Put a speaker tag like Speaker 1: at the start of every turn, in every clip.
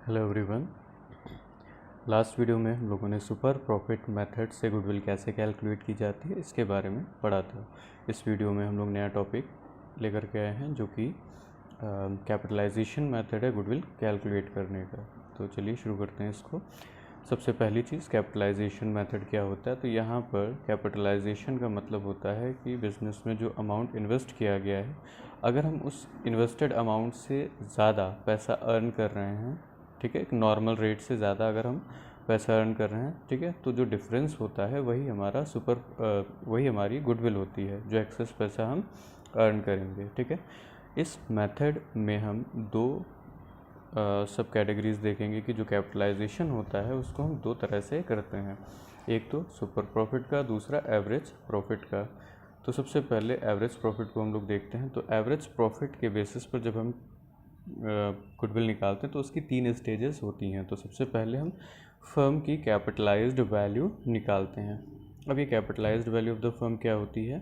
Speaker 1: Hello everyone. Last video में हम लोगों ने सुपर प्रॉफिट मेथड से गुडविल कैसे कैलकुलेट की जाती है इसके बारे में पढ़ा था। इस वीडियो में हम लोग नया टॉपिक लेकर के आए हैं जो कि कैपिटलाइजेशन मेथड है गुडविल कैलकुलेट करने का। तो चलिए शुरू करते हैं इसको। सबसे पहली चीज़ कैपिटलाइजेशन मेथड क्या होता है। तो यहाँ पर कैपिटलाइजेशन का मतलब होता है कि बिज़नेस में जो अमाउंट इन्वेस्ट किया गया है, अगर हम उस इन्वेस्टेड अमाउंट से ज़्यादा पैसा अर्न कर रहे हैं, ठीक है, एक नॉर्मल रेट से ज़्यादा अगर हम पैसा अर्न कर रहे हैं, ठीक है, तो जो डिफरेंस होता है वही हमारा वही हमारी गुडविल होती है, जो एक्सेस पैसा हम अर्न करेंगे। ठीक है, इस मेथड में हम दो सब कैटेगरीज देखेंगे कि जो कैपिटलाइजेशन होता है उसको हम दो तरह से करते हैं, एक तो सुपर प्रॉफिट का, दूसरा एवरेज प्रॉफिट का। तो सबसे पहले एवरेज प्रॉफिट को हम लोग देखते हैं। तो एवरेज प्रॉफिट के बेसिस पर जब हम गुडविल निकालते हैं तो उसकी 3 स्टेजेस होती हैं। तो सबसे पहले हम फर्म की कैपिटलाइज्ड वैल्यू निकालते हैं। अब ये capitalised value of the firm क्या होती है?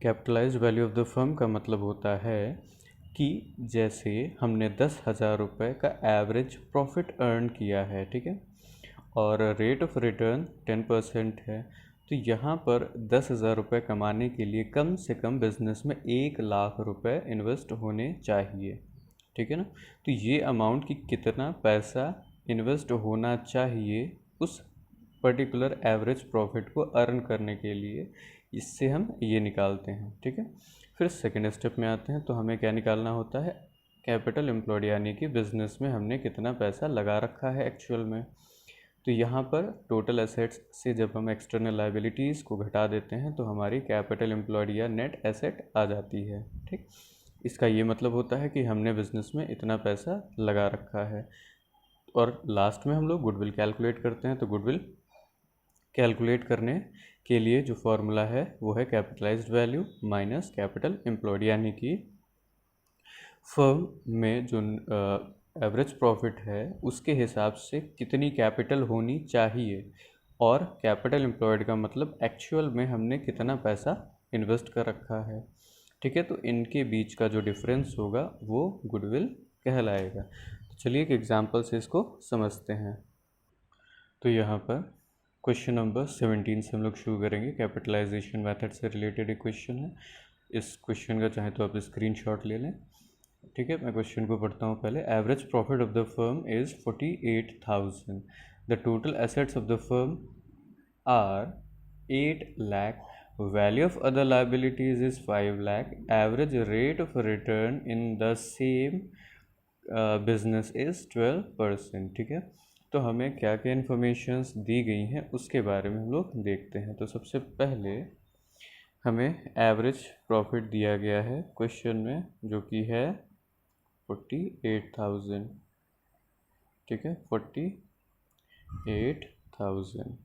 Speaker 1: Capitalised value of the firm का मतलब होता है कि जैसे हमने 10,000 रुपये का एवरेज प्रॉफिट अर्न किया है, ठीक है, और रेट ऑफ रिटर्न 10% है, तो यहाँ पर 10,000 रुपये कमाने के लिए कम से कम बिजनेस में 1,00,000 रुपये इन्वेस्ट होने चाहिए। ठीक है ना। तो ये अमाउंट कि कितना पैसा इन्वेस्ट होना चाहिए उस पर्टिकुलर एवरेज प्रॉफिट को अर्न करने के लिए, इससे हम ये निकालते हैं। ठीक है, फिर सेकेंड स्टेप में आते हैं। तो हमें क्या निकालना होता है? कैपिटल एम्प्लॉयड, यानी कि बिजनेस में हमने कितना पैसा लगा रखा है एक्चुअल में। तो यहाँ पर टोटल एसेट्स से जब हम एक्सटर्नल लाइबिलिटीज़ को घटा देते हैं तो हमारी कैपिटल एम्प्लॉयड या नेट एसेट आ जाती है। ठीक, इसका ये मतलब होता है कि हमने बिजनेस में इतना पैसा लगा रखा है। और लास्ट में हम लोग गुडविल कैलकुलेट करते हैं। तो गुडविल कैलकुलेट करने के लिए जो फॉर्मूला है वो है capitalised value minus capital employed, यानी कि फर्म में जो एवरेज प्रॉफिट है उसके हिसाब से कितनी कैपिटल होनी चाहिए, और कैपिटल एम्प्लॉयड का मतलब एक्चुअल में हमने कितना पैसा इन्वेस्ट कर रखा है। ठीक है, तो इनके बीच का जो डिफरेंस होगा वो गुडविल कहलाएगा। तो चलिए एक एग्जांपल से इसको समझते हैं। तो यहाँ पर क्वेश्चन नंबर 17 से हम लोग शुरू करेंगे। कैपिटलाइजेशन मेथड से रिलेटेड एक क्वेश्चन है। इस क्वेश्चन का चाहे तो आप स्क्रीनशॉट ले लें। ठीक है, मैं क्वेश्चन को पढ़ता हूँ पहले। Average profit of the firm is 48,000। The total assets of the firm are 8 lakh. Value of other liabilities is 5 lakh. Average rate of return in the same business is 12%। ठीक है, तो हमें क्या क्या इन्फॉर्मेशंस दी गई हैं उसके बारे में हम लोग देखते हैं। तो सबसे पहले हमें एवरेज प्रॉफिट दिया गया है क्वेश्चन में, जो कि है 48,000। ठीक है, 48,000।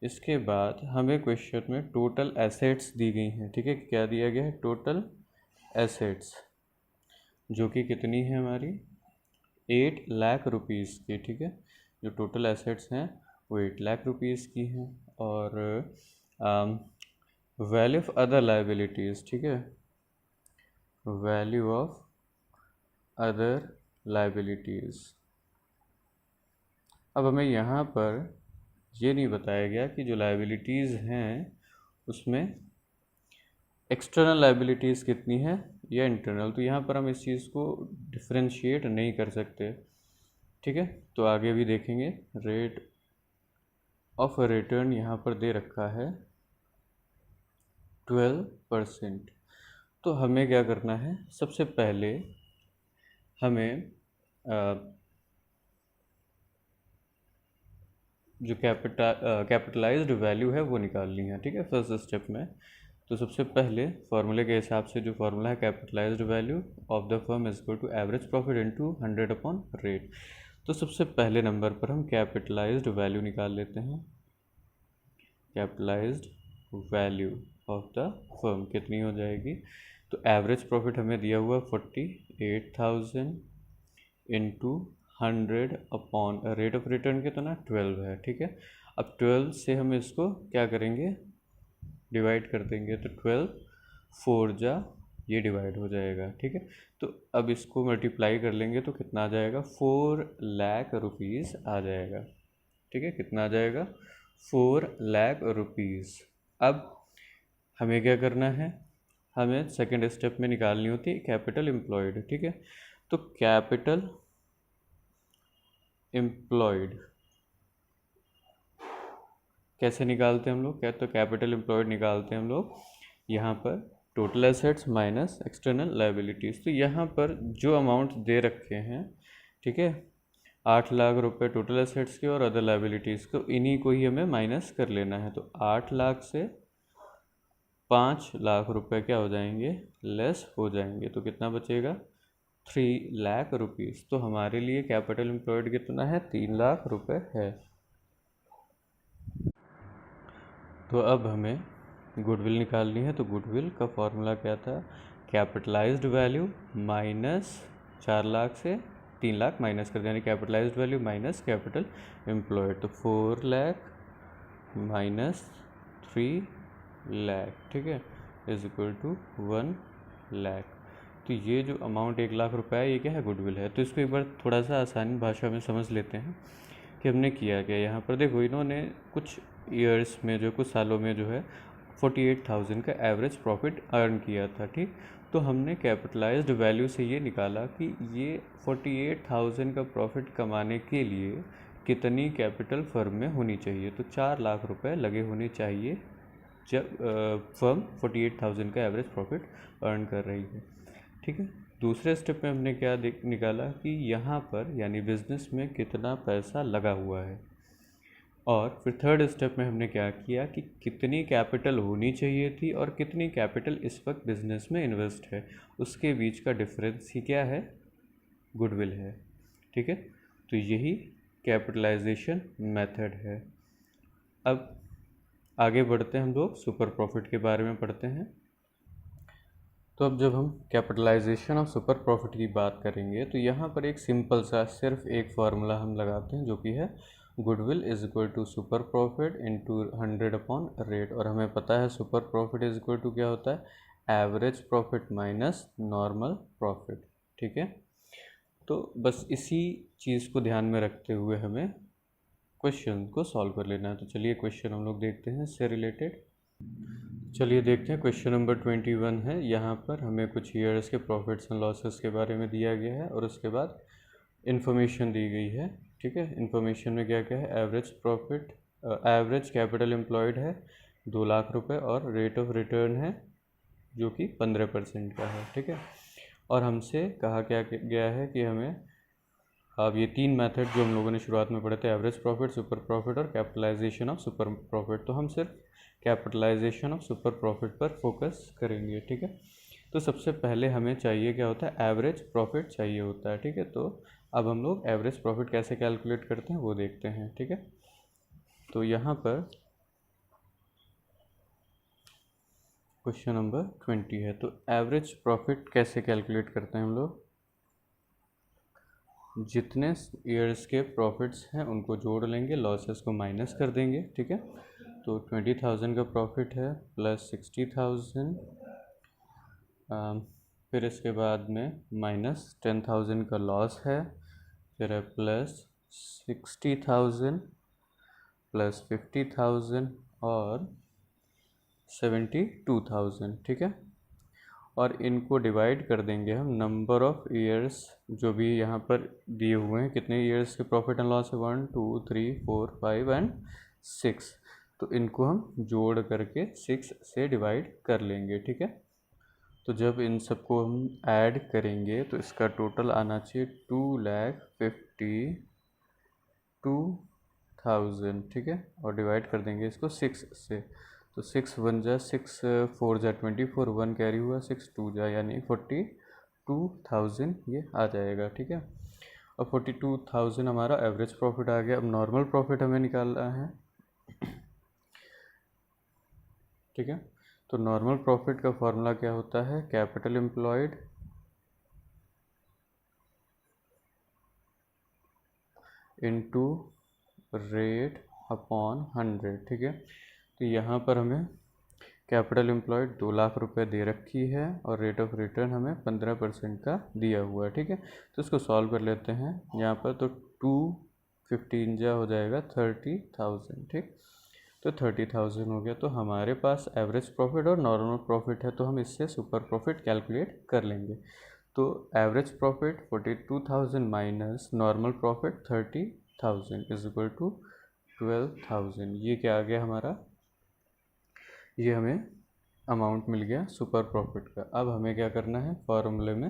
Speaker 1: इसके बाद हमें क्वेश्चन में टोटल एसेट्स दी गई हैं। ठीक है, क्या दिया गया है? टोटल एसेट्स, जो कि कितनी है हमारी? 8 लाख रुपीज़ की। ठीक है, जो टोटल एसेट्स हैं वो 8 लाख रुपीज़ की हैं। और वैल्यू ऑफ अदर लाइबिलिटीज़, ठीक है, वैल्यू ऑफ अदर लाइबिलिटीज़। अब हमें यहाँ पर ये नहीं बताया गया कि जो लाइबिलिटीज़ हैं उसमें एक्सटर्नल लाइबिलिटीज़ कितनी है या इंटरनल। तो यहाँ पर हम इस चीज़ को डिफ्रेंशिएट नहीं कर सकते। ठीक है, तो आगे भी देखेंगे। रेट ऑफ रिटर्न यहाँ पर दे रखा है 12%। तो हमें क्या करना है? सबसे पहले हमें जो कैपिटलाइज्ड वैल्यू है वो निकालनी है। ठीक है, फर्स्ट स्टेप में। तो सबसे पहले फॉर्मूले के हिसाब से जो फॉर्मूला है, capitalised value of the firm is equal to average profit into 100 upon rate. तो सबसे पहले नंबर पर हम कैपिटलाइज्ड वैल्यू निकाल लेते हैं। Capitalised value of the firm कितनी हो जाएगी? तो एवरेज प्रॉफिट हमें दिया हुआ 48,000 into 100 upon rate of return कितना? 12 है। ठीक है, अब 12 से हम इसको क्या करेंगे? डिवाइड कर देंगे। तो 12 4 जा ये डिवाइड हो जाएगा, ठीक है। तो अब इसको मल्टीप्लाई कर लेंगे तो कितना आ जाएगा, 4 लाख रुपीज़ आ जाएगा, ठीक है। कितना आ जाएगा, 4 लाख रुपीज़। अब हमें क्या करना है, हमें सेकेंड स्टेप में निकालनी होती है कैपिटल एम्प्लॉयड, ठीक है। तो कैपिटल एम्प्लॉयड कैसे निकालते हैं हम लोग, क्या तो कैपिटल एम्प्लॉयड निकालते हैं हम लोग यहाँ पर total assets minus external liabilities. तो यहाँ पर जो अमाउंट दे रखे हैं, ठीक है, 8 लाख रुपए टोटल एसेट्स के और अदर लायबिलिटीज़ को, इन्हीं को ही हमें माइनस कर लेना है। तो 8 लाख से 5 लाख रुपए क्या हो जाएंगे, लेस हो जाएंगे। तो कितना बचेगा, 3 लाख रुपीज़। तो हमारे लिए कैपिटल एम्प्लॉयड कितना है, 3 लाख रुपए है। तो अब हमें गुडविल निकालनी है। तो गुडविल का फॉर्मूला क्या था, कैपिटलाइज्ड वैल्यू माइनस 4 लाख से 3 लाख माइनस कर दें, यानी capitalised value minus capital employed. तो 4 लाख माइनस 3 लाख, ठीक है, इज इक्वल टू 1 लाख। तो ये जो अमाउंट 1 लाख रुपए है, ये क्या है, गुडविल है। तो इसको एक बार थोड़ा सा आसानी भाषा में समझ लेते हैं कि हमने किया क्या। यहाँ पर देखो, इन्होंने कुछ ईयर्स में, जो कुछ सालों में जो है 48,000 का एवरेज प्रॉफिट अर्न किया था, ठीक। तो हमने कैपिटलाइज्ड वैल्यू से ये निकाला कि ये 48,000 का प्रॉफिट कमाने के लिए कितनी कैपिटल फर्म में होनी चाहिए। तो 4 लाख रुपए लगे होने चाहिए जब फर्म 48,000 का एवरेज प्रॉफिट अर्न कर रही है, ठीक है। दूसरे स्टेप में हमने क्या निकाला कि यहाँ पर यानी बिजनेस में कितना पैसा लगा हुआ है। और फिर थर्ड स्टेप में हमने क्या किया कि कितनी कैपिटल होनी चाहिए थी और कितनी कैपिटल इस वक्त बिजनेस में इन्वेस्ट है, उसके बीच का डिफरेंस ही क्या है, गुडविल है, ठीक है। तो यही कैपिटलाइजेशन मेथड है। अब आगे बढ़ते हैं, हम लोग सुपर प्रॉफिट के बारे में पढ़ते हैं। तो अब जब हम कैपिटलाइजेशन ऑफ सुपर प्रॉफिट की बात करेंगे तो यहाँ पर एक सिंपल सा सिर्फ एक फार्मूला हम लगाते हैं, जो कि है goodwill is equal to super profit into 100 upon rate. और हमें पता है super profit is equal to क्या होता है, average profit minus normal profit, ठीक है। तो बस इसी चीज़ को ध्यान में रखते हुए हमें क्वेश्चन को सॉल्व कर लेना है। तो चलिए क्वेश्चन हम लोग देखते हैं इससे रिलेटेड। चलिए देखते हैं, क्वेश्चन नंबर 21 है। यहाँ पर हमें कुछ ईयर्स के प्रॉफिट्स एंड लॉसेस के बारे में दिया गया है और उसके बाद इन्फॉर्मेशन दी गई है, ठीक है। इन्फॉर्मेशन में क्या क्या है, average profit, average capital employed है 2 लाख रुपए और रेट ऑफ रिटर्न है जो कि 15% का है, ठीक है। और हमसे कहा क्या गया है कि हमें अब ये 3 मेथड जो हम लोगों ने शुरुआत में पढ़े थे, एवरेज प्रॉफिट, सुपर प्रॉफिट और कैपिटलाइजेशन ऑफ सुपर प्रॉफिट, तो हम सिर्फ कैपिटलाइजेशन ऑफ सुपर प्रॉफिट पर फोकस करेंगे, ठीक है। तो सबसे पहले हमें चाहिए क्या होता है, एवरेज प्रॉफिट चाहिए होता है, ठीक है। तो अब हम लोग एवरेज प्रॉफिट कैसे कैलकुलेट करते हैं वो देखते हैं, ठीक है। तो यहाँ पर क्वेश्चन नंबर 20 है। तो एवरेज प्रॉफिट कैसे कैलकुलेट करते हैं हम लोग, जितने ईयर्स के प्रॉफिट्स हैं उनको जोड़ लेंगे, लॉसेस को माइनस कर देंगे, ठीक है। तो 20,000 का प्रॉफिट है प्लस 60,000, फिर इसके बाद में माइनस 10,000 का लॉस है, फिर है प्लस 60,000 प्लस 50,000 और 72,000, ठीक है। और इनको डिवाइड कर देंगे हम नंबर ऑफ़ ईयर्स जो भी यहाँ पर दिए हुए हैं, कितने ईयर्स के प्रॉफिट एंड लॉस है, 1 2 3 4 5 एंड 6। तो इनको हम जोड़ करके 6 से डिवाइड कर लेंगे, ठीक है। तो जब इन सबको हम ऐड करेंगे तो इसका टोटल आना चाहिए 2,52,000, ठीक है। और डिवाइड कर देंगे इसको 6 से। तो 6 1 जा 6 4 जा 24, 1 कैरी हुआ, 6 2 जा यानी 42,000 ये आ जाएगा, ठीक है। अब 42,000 हमारा एवरेज प्रॉफिट आ गया। अब नॉर्मल प्रॉफिट हमें निकालना है, ठीक है। तो नॉर्मल प्रॉफिट का फॉर्मूला क्या होता है, capital employed into rate upon 100, ठीक है। तो यहाँ पर हमें कैपिटल एम्प्लॉयड 2 लाख रुपए दे रखी है और रेट ऑफ रिटर्न हमें 15% का दिया हुआ है, ठीक है। तो इसको सॉल्व कर लेते हैं यहाँ पर। तो 215 जा हो जाएगा 30,000, ठीक। तो 30,000 हो गया। तो हमारे पास एवरेज प्रॉफिट और नॉर्मल प्रॉफिट है, तो हम इससे सुपर प्रॉफिट कैलकुलेट कर लेंगे। तो average profit 42,000 minus normal profit 30,000 is equal to 12,000। ये क्या आ गया हमारा, ये हमें अमाउंट मिल गया सुपर प्रॉफिट का। अब हमें क्या करना है, फॉर्मूले में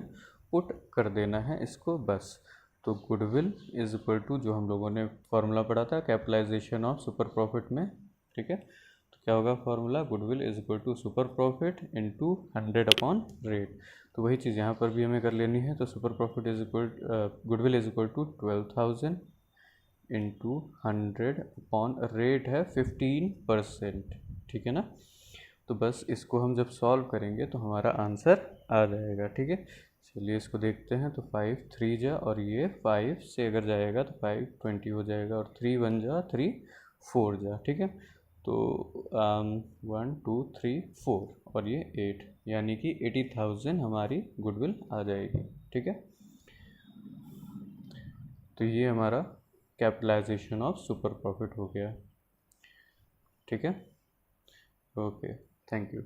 Speaker 1: पुट कर देना है इसको बस। तो गुडविल इज इक्वल टू, जो हम लोगों ने फॉर्मूला पढ़ा था कैपिटलाइजेशन ऑफ सुपर प्रॉफिट में, ठीक है। तो क्या होगा formula, goodwill is equal to super profit into 100 upon rate. तो वही चीज़ यहाँ पर भी हमें कर लेनी है। तो super profit is equal, goodwill is equal to 12,000 into 100 upon rate है 15%, ठीक है ना। तो बस इसको हम जब सॉल्व करेंगे तो हमारा आंसर आ जाएगा, ठीक है। चलिए इसको देखते हैं। तो 5 3 जा, और ये 5 से अगर जाएगा तो 5 20 हो जाएगा, और 3 1 जा 3 4 जा, ठीक है। तो 1 2 3 4 और ये 8, यानी कि 80,000 हमारी गुडविल आ जाएगी, ठीक है। तो ये हमारा कैपिटलाइजेशन ऑफ सुपर प्रॉफिट हो गया, ठीक है। Okay, thank you.